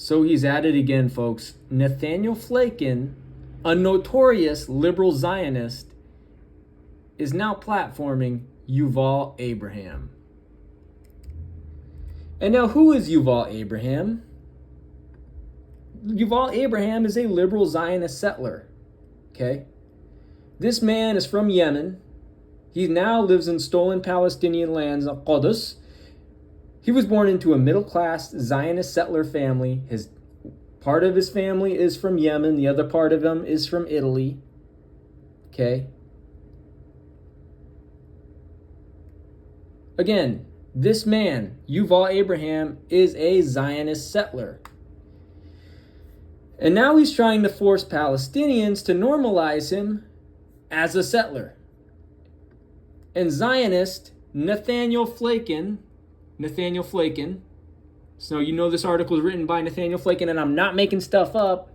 So he's at it again, folks. Nathaniel Flakin, a notorious liberal Zionist, is now platforming Yuval Abraham. And now, who is Yuval Abraham? Yuval Abraham is a liberal Zionist settler. Okay? This man is from Yemen. He now lives in stolen Palestinian lands of Qudus. He was born into a middle-class Zionist settler family. Part of his family is from Yemen. The other part of him is from Italy. Okay? Again, this man, Yuval Abraham, is a Zionist settler. And now he's trying to force Palestinians to normalize him as a settler. And Zionist Nathaniel Flakin, so you know this article is written by Nathaniel Flakin, and I'm not making stuff up,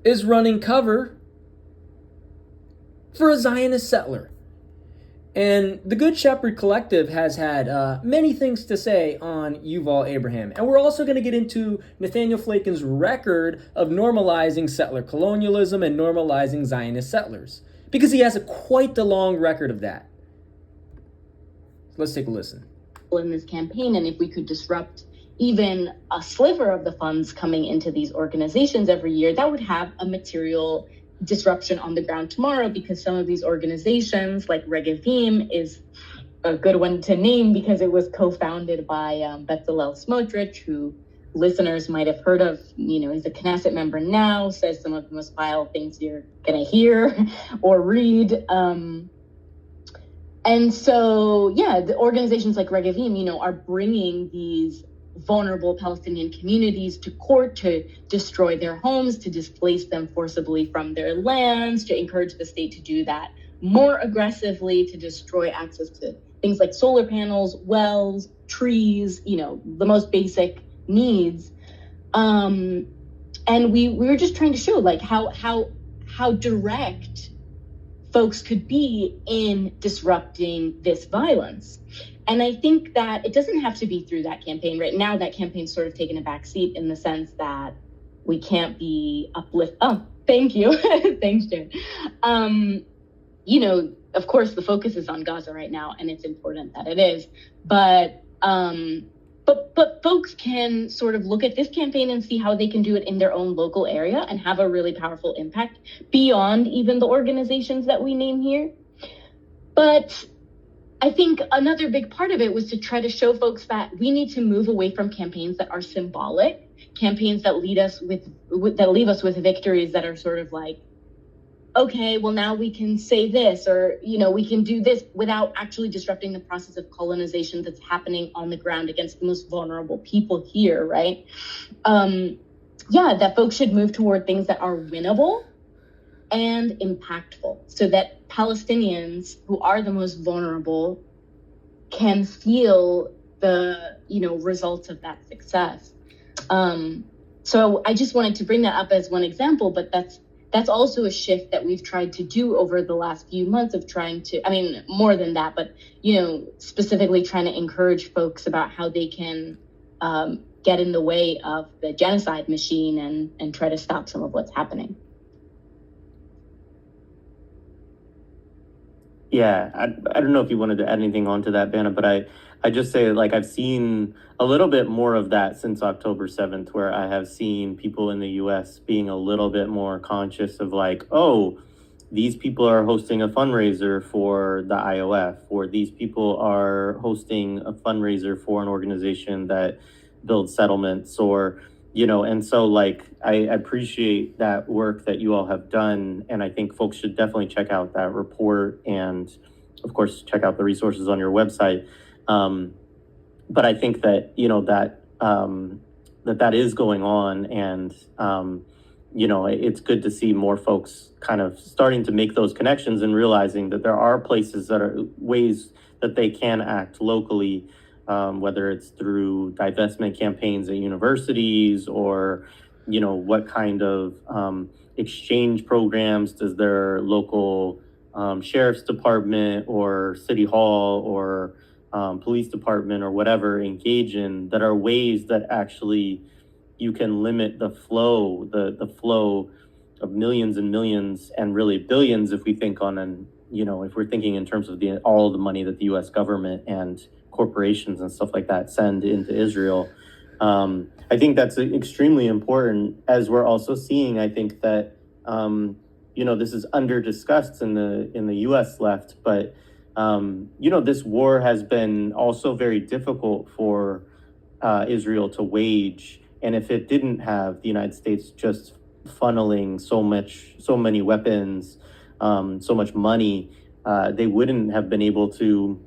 is running cover for a Zionist settler. And the Good Shepherd Collective has had many things to say on Yuval Abraham. And we're also going to get into Nathaniel Flakin's record of normalizing settler colonialism and normalizing Zionist settlers, because he has quite the long record of that. Let's take a listen. In this campaign, and if we could disrupt even a sliver of the funds coming into these organizations every year, that would have a material disruption on the ground tomorrow, because some of these organizations, like Regavim is a good one to name because it was co-founded by Bezalel Smotrich, who listeners might have heard of. You know, he's a Knesset member now, says some of the most vile things you're going to hear or read. And so, yeah, the organizations like Regavim, you know, are bringing these vulnerable Palestinian communities to court to destroy their homes, to displace them forcibly from their lands, to encourage the state to do that more aggressively, to destroy access to things like solar panels, wells, trees, you know, the most basic needs. And we were just trying to show like how direct folks could be in disrupting this violence. And I think that it doesn't have to be through that campaign. Right now, that campaign's sort of taken a back seat in the sense that we can't be Oh, thank you. Thanks, Jen. You know, of course, the focus is on Gaza right now, and it's important that it is. But folks can sort of look at this campaign and see how they can do it in their own local area and have a really powerful impact beyond even the organizations that we name here. But I think another big part of it was to try to show folks that we need to move away from campaigns that are symbolic, campaigns that leave us with victories that are sort of like, okay, well, now we can say this, or, you know, we can do this without actually disrupting the process of colonization that's happening on the ground against the most vulnerable people here, right? That folks should move toward things that are winnable and impactful, so that Palestinians who are the most vulnerable can feel the, you know, results of that success. So I just wanted to bring that up as one example, but that's also a shift that we've tried to do over the last few months of trying to, I mean, more than that, but, you know, specifically trying to encourage folks about how they can get in the way of the genocide machine and try to stop some of what's happening. Yeah, I don't know if you wanted to add anything onto that, Banna, but I just say, like, I've seen a little bit more of that since October 7th, where I have seen people in the US being a little bit more conscious of like, oh, these people are hosting a fundraiser for the IOF, or these people are hosting a fundraiser for an organization that builds settlements, or, you know, and so like, I appreciate that work that you all have done. And I think folks should definitely check out that report and of course, check out the resources on your website. But I think that, you know, that is going on, and, you know, it's good to see more folks kind of starting to make those connections and realizing that there are places that are ways that they can act locally, whether it's through divestment campaigns at universities, or, you know, what kind of exchange programs does their local sheriff's department or city hall or police department or whatever engage in that are ways that actually you can limit the flow, the flow of millions and millions and really billions if we think on an, if we're thinking in terms of all the money that the US government and corporations and stuff like that send into Israel. I think that's extremely important, as we're also seeing, I think that, this is under discussed in the US left, but this war has been also very difficult for Israel to wage. And if it didn't have the United States just funneling so many weapons, so much money, they wouldn't have been able to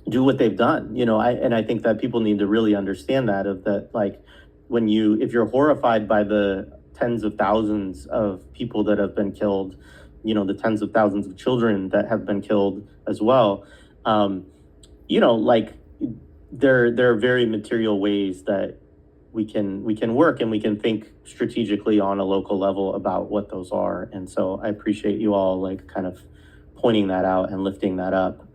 do what they've done. I think that people need to really understand that like if you're horrified by the tens of thousands of people that have been killed, the tens of thousands of children that have been killed as well, like there are very material ways that we can work and we can think strategically on a local level about what those are. And so I appreciate you all like kind of pointing that out and lifting that up.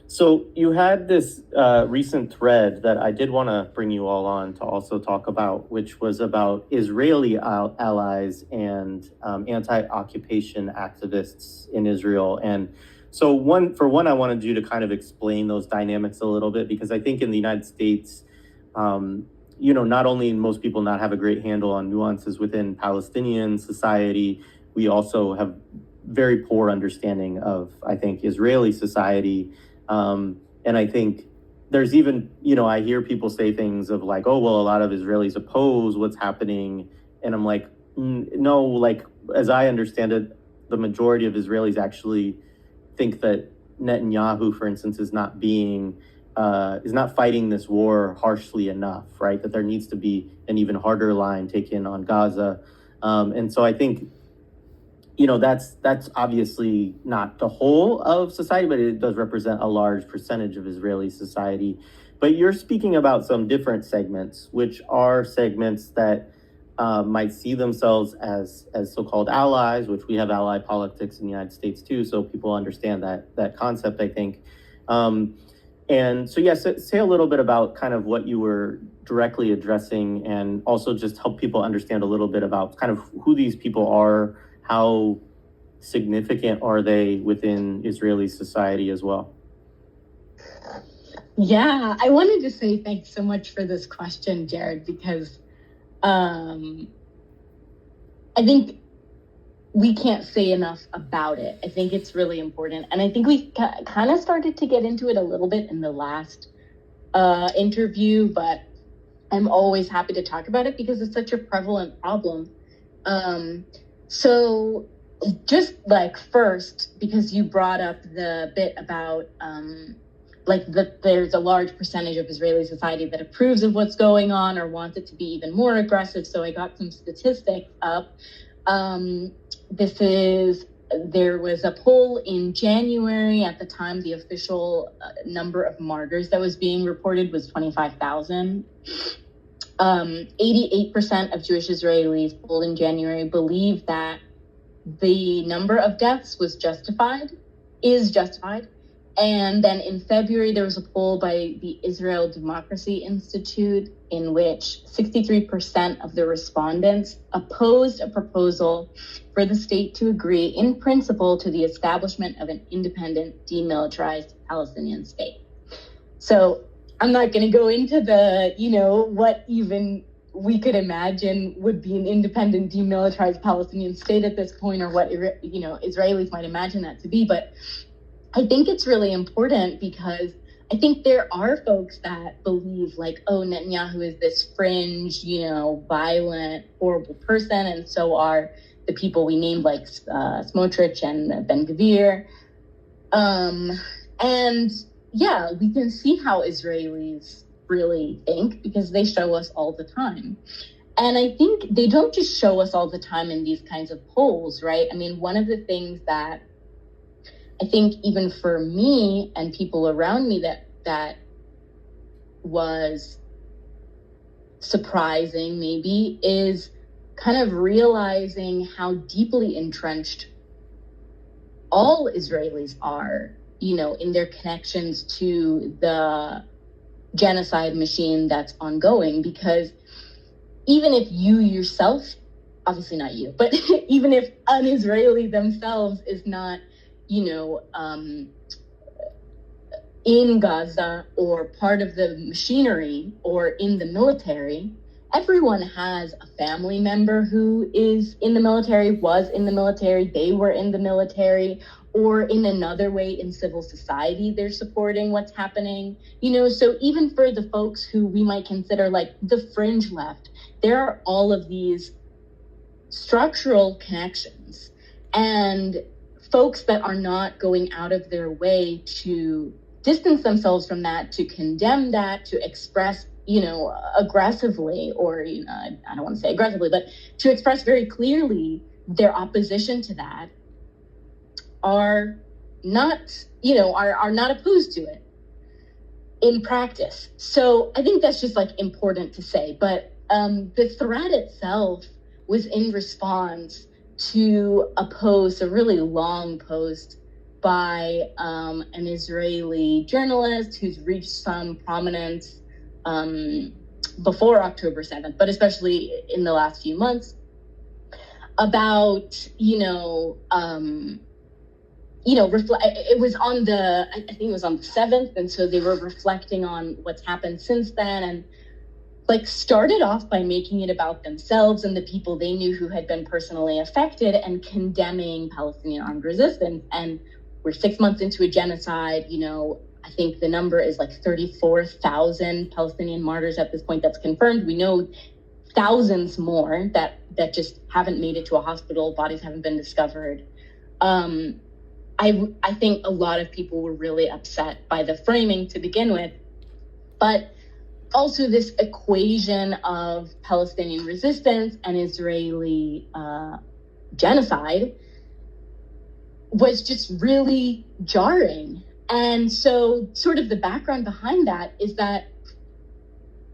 So you had this recent thread that I did want to bring you all on to also talk about, which was about Israeli allies and anti-occupation activists in Israel. And so I wanted you to kind of explain those dynamics a little bit, because I think in the United States, not only most people not have a great handle on nuances within Palestinian society, we also have very poor understanding of, I think, Israeli society. And I think there's even, I hear people say things of like, oh, well, a lot of Israelis oppose what's happening. And I'm like, no, like, as I understand it, the majority of Israelis actually think that Netanyahu, for instance, is not fighting this war harshly enough, right? That there needs to be an even harder line taken on Gaza. And so I think, that's obviously not the whole of society, but it does represent a large percentage of Israeli society. But you're speaking about some different segments, which are segments that might see themselves as so-called allies, which we have ally politics in the United States too, so people understand that concept, I think. And so, yes, say a little bit about kind of what you were directly addressing, and also just help people understand a little bit about kind of who these people are, how significant are they within Israeli society as well? Yeah, I wanted to say thanks so much for this question, Jared, because I think we can't say enough about it. I think it's really important. And I think we kind of started to get into it a little bit in the last interview, but I'm always happy to talk about it because it's such a prevalent problem. So just like first, because you brought up the bit about there's a large percentage of Israeli society that approves of what's going on or wants it to be even more aggressive. So I got some statistics up. There was a poll in January. At the time, the official number of martyrs that was being reported was 25,000. 88% of Jewish Israelis polled in January believe that the number of deaths is justified. And then in February, there was a poll by the Israel Democracy Institute in which 63% of the respondents opposed a proposal for the state to agree in principle to the establishment of an independent, demilitarized Palestinian state. So I'm not going to go into what even we could imagine would be an independent, demilitarized Palestinian state at this point, or what, Israelis might imagine that to be. But I think it's really important because I think there are folks that believe like, oh, Netanyahu is this fringe, violent, horrible person. And so are the people we named like Smotrich and Ben Gvir. And yeah, we can see how Israelis really think because they show us all the time. And I think they don't just show us all the time in these kinds of polls, right? I mean, one of the things that I think even for me and people around me that was surprising maybe is kind of realizing how deeply entrenched all Israelis are, in their connections to the genocide machine that's ongoing. Because even if you yourself, obviously not you, but even if an Israeli themselves is not, in Gaza or part of the machinery or in the military, everyone has a family member who is in the military, was in the military, they were in the military, or in another way in civil society, they're supporting what's happening. So even for the folks who we might consider like the fringe left, there are all of these structural connections and folks that are not going out of their way to distance themselves from that, to condemn that, to express, aggressively, or, I don't want to say aggressively, but to express very clearly their opposition to that, are not, are not opposed to it in practice. So I think that's just like important to say. But the threat itself was in response to a really long post by an Israeli journalist who's reached some prominence before October 7th, but especially in the last few months, about, it was on I think it was on the 7th. And so they were reflecting on what's happened since then, and like started off by making it about themselves and the people they knew who had been personally affected and condemning Palestinian armed resistance. And we're 6 months into a genocide. I think the number is like 34,000 Palestinian martyrs at this point that's confirmed. We know thousands more that just haven't made it to a hospital. Bodies haven't been discovered. I think a lot of people were really upset by the framing to begin with, but also this equation of Palestinian resistance and Israeli genocide was just really jarring. And so sort of the background behind that is that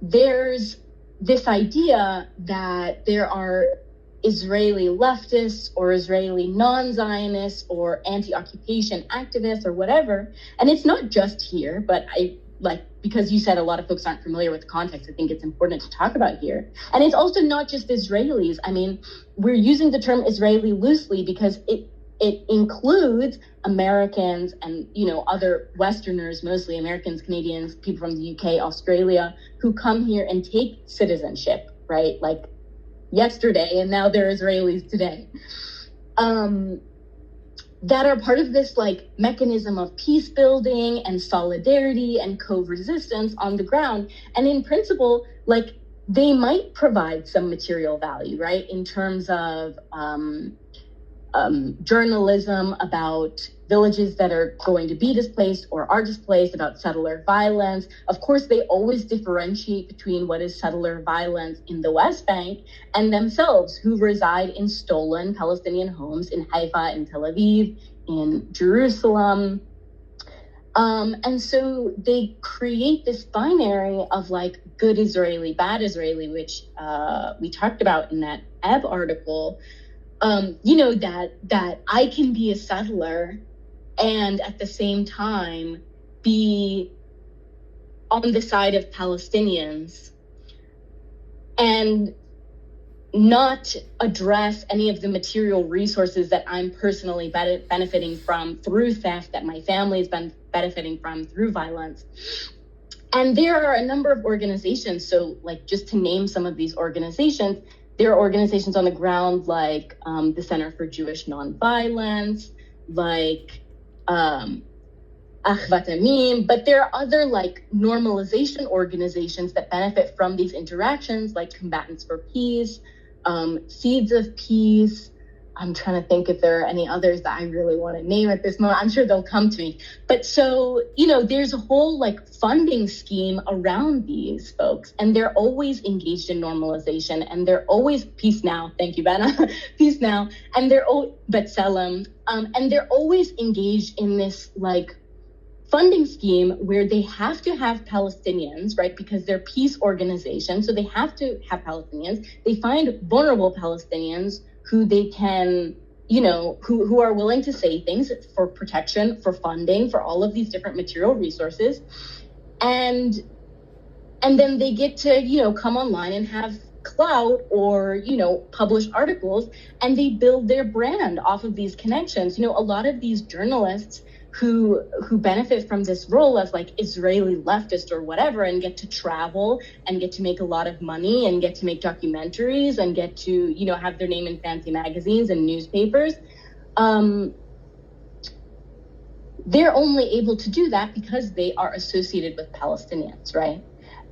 there's this idea that there are Israeli leftists or Israeli non-Zionists or anti-occupation activists or whatever. And it's not just here, but because you said a lot of folks aren't familiar with the context, I think it's important to talk about here. And it's also not just Israelis. I mean, we're using the term Israeli loosely because it includes Americans and, other Westerners, mostly Americans, Canadians, people from the UK, Australia, who come here and take citizenship, right? Like yesterday, and now they're Israelis today. That are part of this like mechanism of peace building and solidarity and co-resistance on the ground. And in principle, like they might provide some material value, right? In terms of journalism about villages that are going to be displaced or are displaced, about settler violence. Of course, they always differentiate between what is settler violence in the West Bank and themselves, who reside in stolen Palestinian homes in Haifa, in Tel Aviv, in Jerusalem. And so they create this binary of like good Israeli, bad Israeli, which we talked about in that Ebb article. That I can be a settler and at the same time be on the side of Palestinians and not address any of the material resources that I'm personally benefiting from through theft, that my family has been benefiting from through violence. And there are a number of organizations. So like just to name some of these organizations, there are organizations on the ground like the Center for Jewish Nonviolence, like Achvat Amim, but there are other like normalization organizations that benefit from these interactions, like Combatants for Peace, Seeds of Peace. I'm trying to think if there are any others that I really want to name at this moment. I'm sure they'll come to me. But so, there's a whole like funding scheme around these folks, and they're always engaged in normalization, and they're always peace now. Thank you, Benna. Peace now. And they're B'Tselem, and they're always engaged in this like funding scheme where they have to have Palestinians, right? Because they're peace organizations, so they have to have Palestinians. They find vulnerable Palestinians who they can, who are willing to say things for protection, for funding, for all of these different material resources. And then they get to, come online and have clout or, publish articles, and they build their brand off of these connections. A lot of these journalists who benefit from this role as like Israeli leftist or whatever, and get to travel and get to make a lot of money and get to make documentaries and get to, have their name in fancy magazines and newspapers. They're only able to do that because they are associated with Palestinians, right?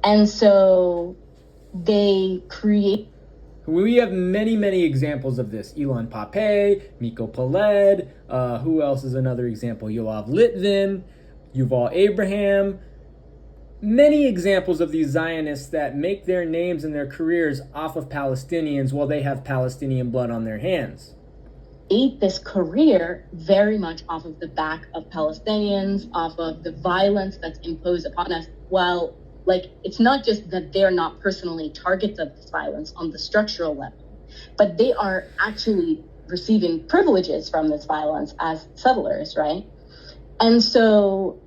And so they create. We have many, many examples of this. Ilan Pappé, Miko Peled, who else is another example? Yoav Litvin, Yuval Abraham. Many examples of these Zionists that make their names and their careers off of Palestinians while they have Palestinian blood on their hands. This career very much off of the back of Palestinians, off of the violence that's imposed upon us. Well, it's not just that they're not personally targets of this violence on the structural level, but they are actually receiving privileges from this violence as settlers, right? And so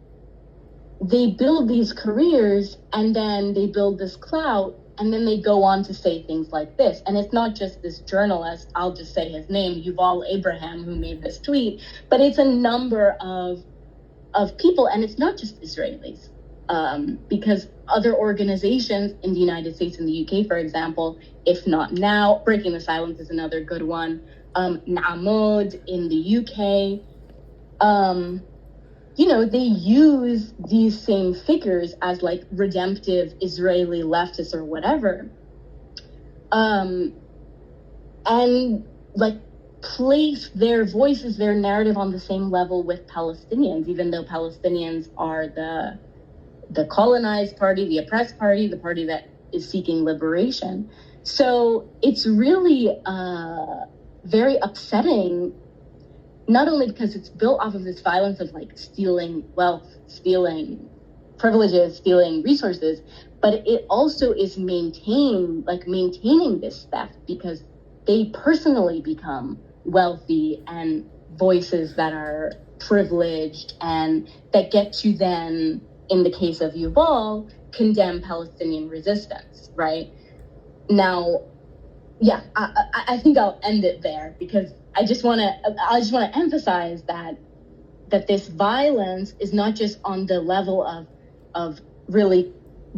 they build these careers, and then they build this clout, and then they go on to say things like this. And it's not just this journalist, I'll just say his name, Yuval Abraham, who made this tweet, but it's a number of people, and it's not just Israelis. Because other organizations in the United States and the UK, for example, if not now, Breaking the Silence is another good one. Na'amod in the UK, they use these same figures as like redemptive Israeli leftists or whatever, and like place their voices, their narrative on the same level with Palestinians, even though Palestinians are the colonized party, the oppressed party, the party that is seeking liberation. So it's really very upsetting, not only because it's built off of this violence of like stealing wealth, stealing privileges, stealing resources, but it also is maintaining this theft because they personally become wealthy and voices that are privileged and that get to then, in the case of Yuval, condemn Palestinian resistance, right? Now, yeah, I think I'll end it there because I just want to emphasize that this violence is not just on the level of really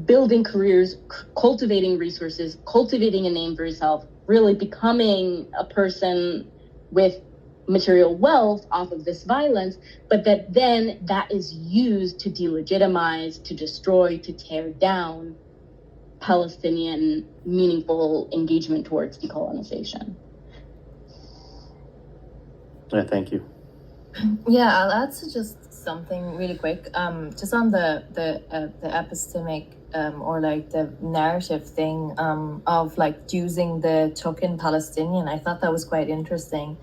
building careers, cultivating resources, cultivating a name for yourself, really becoming a person with material wealth off of this violence, but that is used to delegitimize, to destroy, to tear down Palestinian meaningful engagement towards decolonization. Yeah, thank you. Yeah, I'll add to just something really quick. Just on the epistemic or like the narrative thing of like using the token Palestinian. I thought that was quite interesting.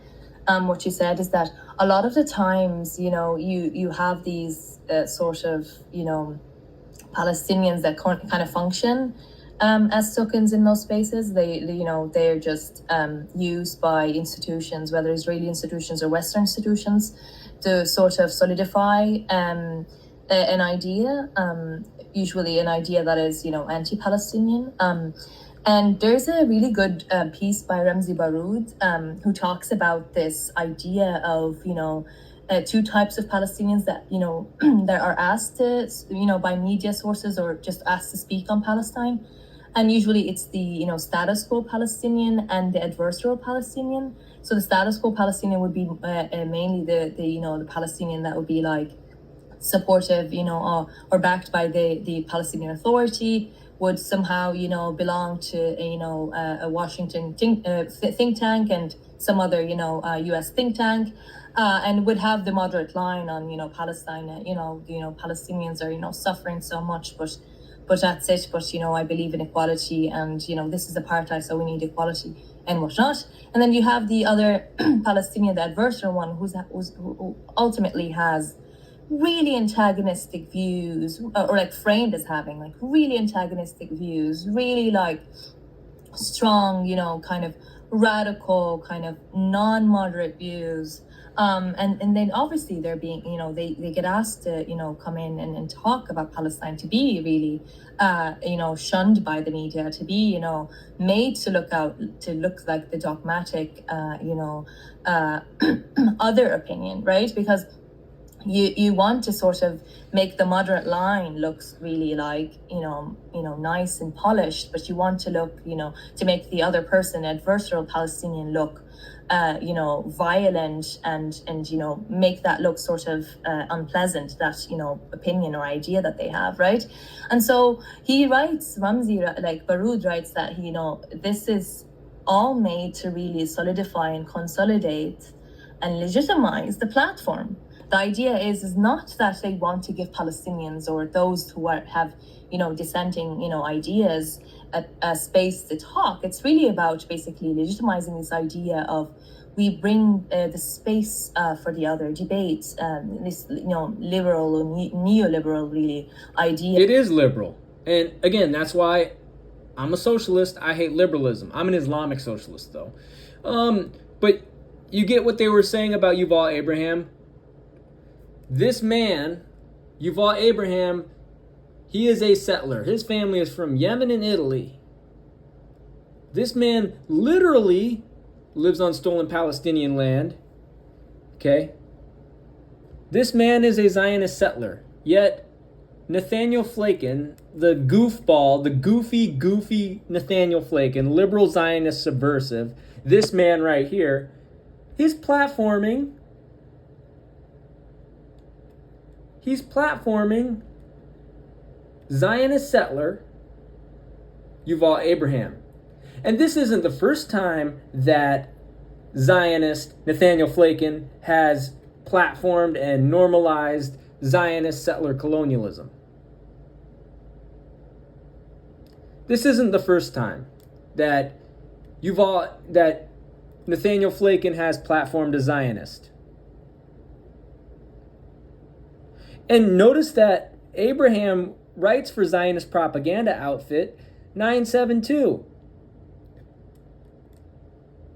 What you said is that a lot of the times, you have these sort of, Palestinians that kind of function as tokens in those spaces. They're just used by institutions, whether Israeli institutions or Western institutions, to sort of solidify an idea, usually an idea that is, anti-Palestinian. And there's a really good piece by Ramzi Baroud who talks about this idea of, two types of Palestinians that, that are asked to, by media sources or just asked to speak on Palestine. And usually it's the, status quo Palestinian and the adversarial Palestinian. So the status quo Palestinian would be mainly the Palestinian that would be like supportive, or backed by the Palestinian Authority, would somehow, belong to a Washington think tank and some other, U.S. think tank, and would have the moderate line on, Palestine. Palestinians are, suffering so much, but that's it. But I believe in equality, and this is apartheid, so we need equality and whatnot. And then you have the other Palestinian, the adversarial one, who ultimately has really antagonistic views, or like framed as having like really antagonistic views, really like strong, kind of radical kind of non-moderate views. And then obviously they're being, they get asked to, come in and talk about Palestine, to be really, shunned by the media, to be, made to look like the dogmatic, other opinion, right? Because you want to sort of make the moderate line looks really like, nice and polished, but you want to look, to make the other person, adversarial Palestinian, look, violent and make that look sort of unpleasant, that, opinion or idea that they have, right? And so he writes, Baroud writes that, this is all made to really solidify and consolidate and legitimize the platform. The idea is not that they want to give Palestinians or those who have, dissenting, ideas a space to talk. It's really about basically legitimizing this idea of we bring the space for the other debates, this, liberal or neoliberal really idea. It is liberal. And again, that's why I'm a socialist. I hate liberalism. I'm an Islamic socialist, though. But you get what they were saying about Yuval Abraham. This man, Yuval Abraham, he is a settler. His family is from Yemen and Italy. This man literally lives on stolen Palestinian land. Okay? This man is a Zionist settler. Yet, Nathaniel Flakin, the goofball, the goofy Nathaniel Flakin, liberal Zionist subversive, this man right here, he's platforming Zionist settler Yuval Abraham. And this isn't the first time that Zionist Nathaniel Flakin has platformed and normalized Zionist settler colonialism. This isn't the first time that Nathaniel Flakin has platformed a Zionist. And notice that Abraham writes for Zionist propaganda outfit 972.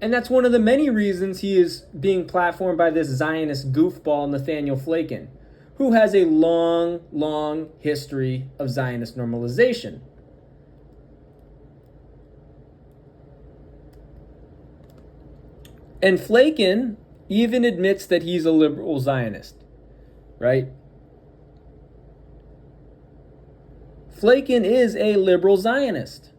And that's one of the many reasons he is being platformed by this Zionist goofball Nathaniel Flakin, who has a long history of Zionist normalization. And Flakin even admits that he's a liberal Zionist, right? Flakin is a liberal Zionist,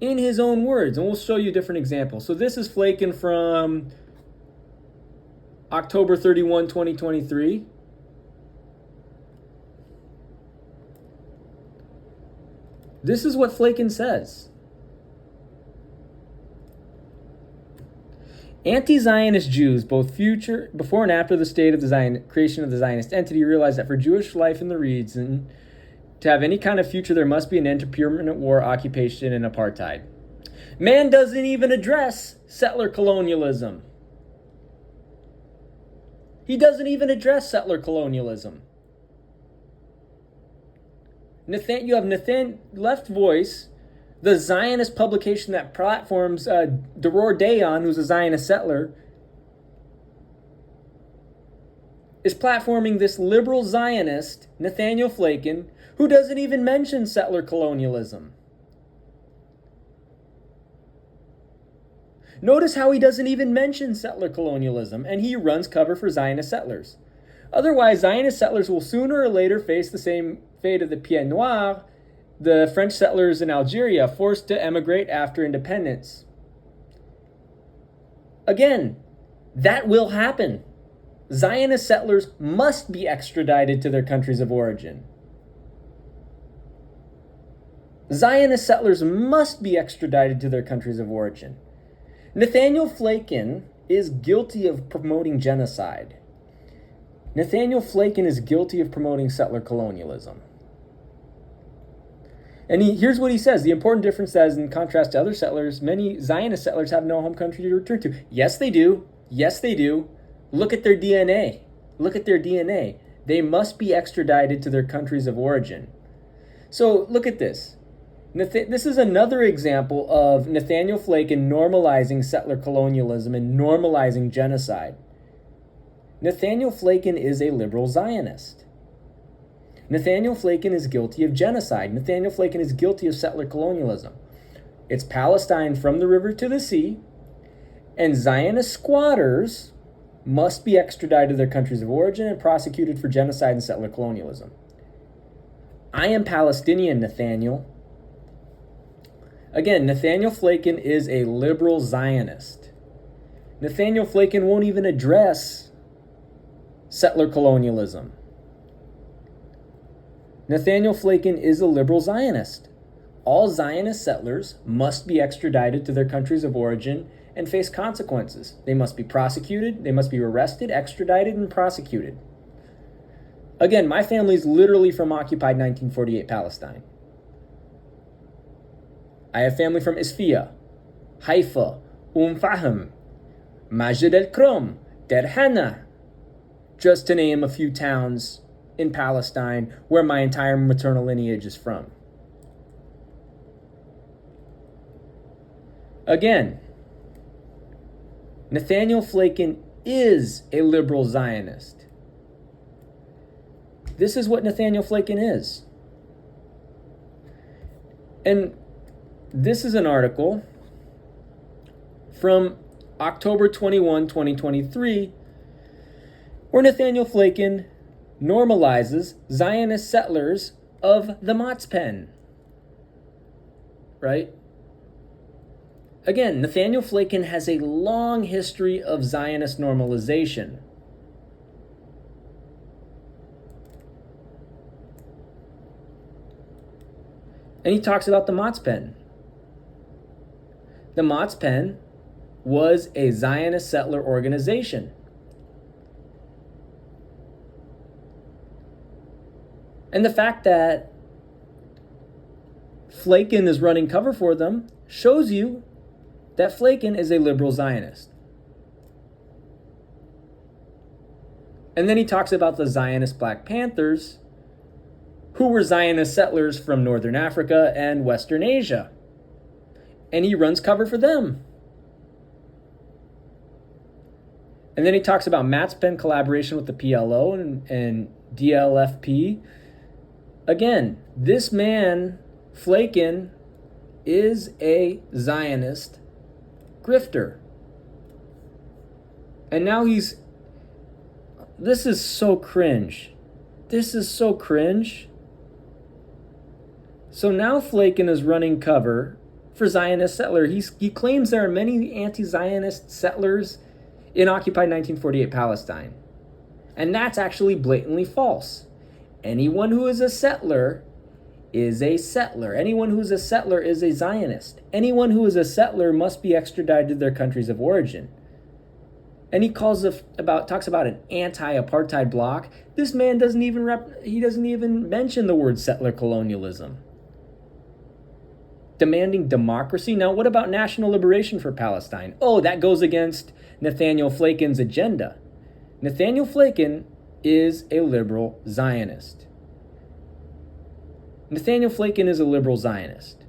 in his own words, and we'll show you different examples. So this is Flakin from October 31, 2023. This is what Flakin says. Anti-Zionist Jews, both before and after the state of the creation of the Zionist entity, realized that for Jewish life in the region to have any kind of future, there must be an end to permanent war, occupation, and apartheid. Man doesn't even address settler colonialism. He doesn't even address settler colonialism. You have Left Voice, the Zionist publication that platforms Deror Dayan, who's a Zionist settler, is platforming this liberal Zionist, Nathaniel Flakin, who doesn't even mention settler colonialism. Notice how he doesn't even mention settler colonialism, and he runs cover for Zionist settlers. Otherwise, Zionist settlers will sooner or later face the same fate of the Pieds Noirs, the French settlers in Algeria, forced to emigrate after independence. Again, that will happen. Zionist settlers must be extradited to their countries of origin. Zionist settlers must be extradited to their countries of origin. Nathaniel Flakin is guilty of promoting genocide. Nathaniel Flakin is guilty of promoting settler colonialism. And here's what he says. The important difference is, in contrast to other settlers, many Zionist settlers have no home country to return to. Yes, they do. Yes, they do. Look at their DNA. Look at their DNA. They must be extradited to their countries of origin. So look at this. This is another example of Nathaniel Flakin normalizing settler colonialism and normalizing genocide. Nathaniel Flakin is a liberal Zionist. Nathaniel Flakin is guilty of genocide. Nathaniel Flakin is guilty of settler colonialism. It's Palestine from the river to the sea, and Zionist squatters must be extradited to their countries of origin and prosecuted for genocide and settler colonialism. I am Palestinian, Nathaniel. Again, Nathaniel Flakin is a liberal Zionist. Nathaniel Flakin won't even address settler colonialism. Nathaniel Flakin is a liberal Zionist. All Zionist settlers must be extradited to their countries of origin and face consequences. They must be prosecuted, they must be arrested, extradited, and prosecuted. Again, my family is literally from occupied 1948 Palestine. I have family from Isfia, Haifa, Fahm, Majd al-Kram, Der Hana, just to name a few towns in Palestine where my entire maternal lineage is from. Again, Nathaniel Flakin is a liberal Zionist. This is what Nathaniel Flakin is. And this is an article from October 21, 2023, where Nathaniel Flakin normalizes Zionist settlers of the Matzpen. Right? Again, Nathaniel Flakin has a long history of Zionist normalization. And he talks about the Matzpen. The Matzpen was a Zionist settler organization. And the fact that Flakin is running cover for them shows you that Flakin is a liberal Zionist. And then he talks about the Zionist Black Panthers, who were Zionist settlers from Northern Africa and Western Asia. And he runs cover for them. And then he talks about Matzpen collaboration with the PLO and DLFP. Again, this man, Flakin, is a Zionist grifter. And now this is so cringe. This is so cringe. So now Flakin is running cover for Zionist settler. He claims there are many anti-Zionist settlers in occupied 1948 Palestine. And that's actually blatantly false. Anyone who is a settler is a settler. Anyone who is a settler is a Zionist. Anyone who is a settler must be extradited to their countries of origin. And he talks about an anti-apartheid bloc. This man doesn't even mention the word settler colonialism. Demanding democracy. Now, what about national liberation for Palestine? Oh, that goes against Nathaniel Flakin's agenda. Nathaniel Flakin is a liberal Zionist. Nathaniel Flakin is a liberal Zionist.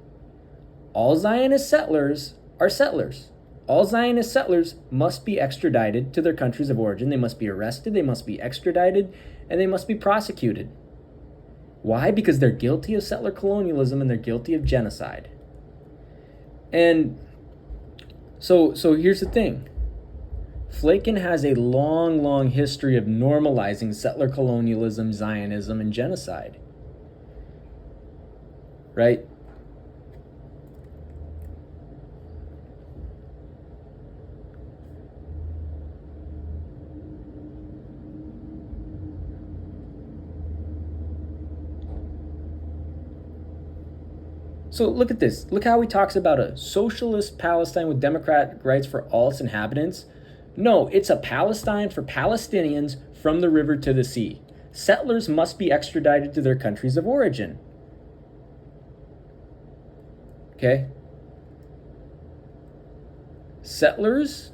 All Zionist settlers are settlers. All Zionist settlers must be extradited to their countries of origin. They must be arrested, they must be extradited, and they must be prosecuted. Why? Because they're guilty of settler colonialism and they're guilty of genocide. And so here's the thing. Flakin has a long history of normalizing settler colonialism, Zionism, and genocide. Right? So look at this. Look how he talks about a socialist Palestine with democratic rights for all its inhabitants. No, it's a Palestine for Palestinians from the river to the sea. Settlers must be extradited to their countries of origin. Okay? Settlers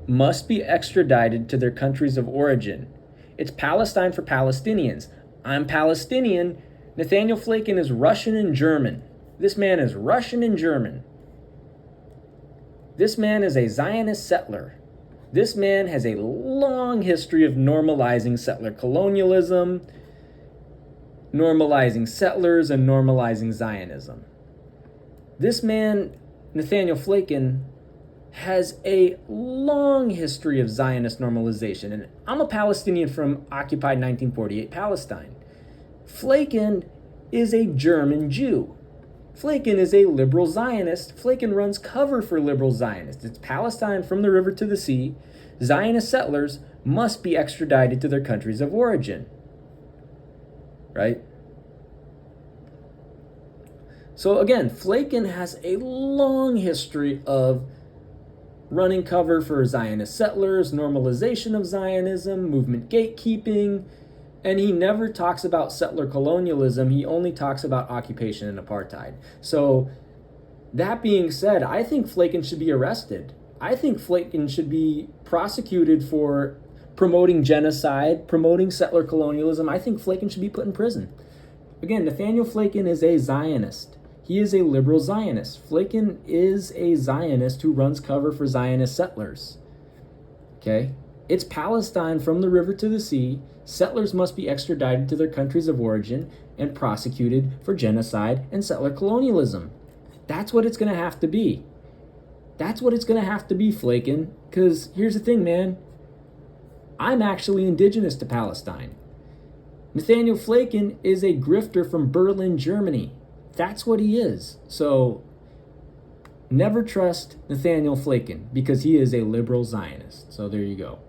must be extradited to their countries of origin. It's Palestine for Palestinians. I'm Palestinian. Nathaniel Flakin is Russian and German. This man is Russian and German. This man is a Zionist settler. This man has a long history of normalizing settler colonialism, normalizing settlers, and normalizing Zionism. This man, Nathaniel Flakin, has a long history of Zionist normalization. And I'm a Palestinian from occupied 1948 Palestine. Flakin is a German Jew. Flakin is a liberal Zionist. Flakin runs cover for liberal Zionists. It's Palestine from the river to the sea. Zionist settlers must be extradited to their countries of origin. Right? So again, Flakin has a long history of running cover for Zionist settlers, normalization of Zionism, movement gatekeeping, and he never talks about settler colonialism. He only talks about occupation and apartheid. So that being said, I think Flakin should be arrested. I think Flakin should be prosecuted for promoting genocide, promoting settler colonialism. I think Flakin should be put in prison. Again, Nathaniel Flakin is a Zionist. He is a liberal Zionist. Flakin is a Zionist who runs cover for Zionist settlers. Okay? It's Palestine from the river to the sea. Settlers must be extradited to their countries of origin and prosecuted for genocide and settler colonialism. That's what it's going to have to be. That's what it's going to have to be, Flakin. Because here's the thing, man. I'm actually indigenous to Palestine. Nathaniel Flakin is a grifter from Berlin, Germany. That's what he is. So never trust Nathaniel Flakin because he is a liberal Zionist. So there you go.